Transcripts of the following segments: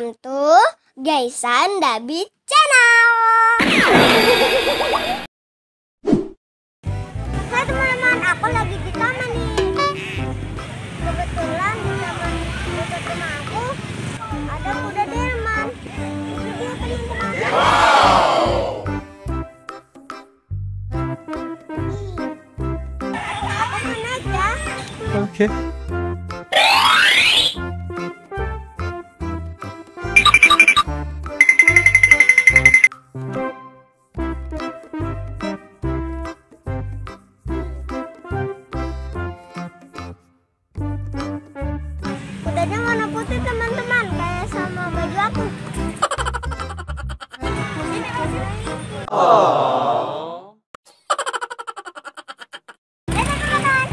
Welcome to Ghaisan Dhabit channel. Hai teman-teman, aku lagi di taman nih. Kebetulan di taman dekat rumah aku ada kuda delman. Itu dia teman-teman. Aku mau naik ya. Oke. Kudanya warna putih teman-teman, kayak sama baju aku. Oh. Dadah teman-teman.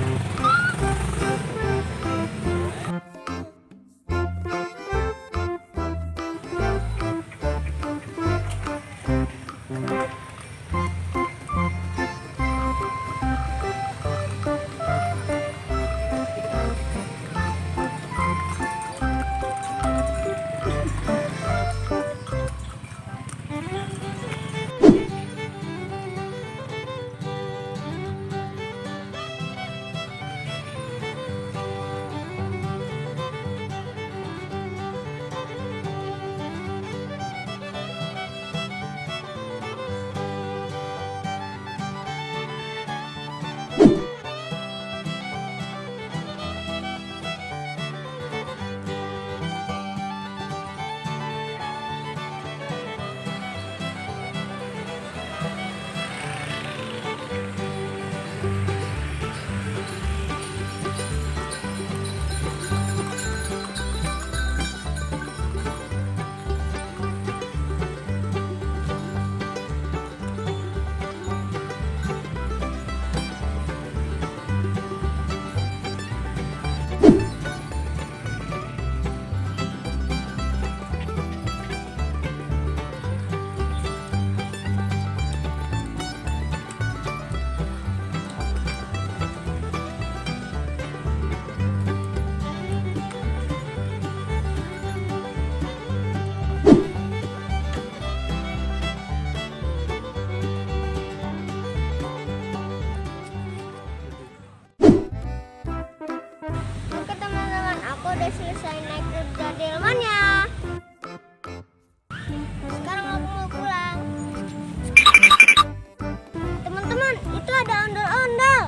Oke teman-teman, aku udah selesai naik kuda delman ya. Sekarang aku mau pulang. Teman-teman, itu ada ondel-ondel.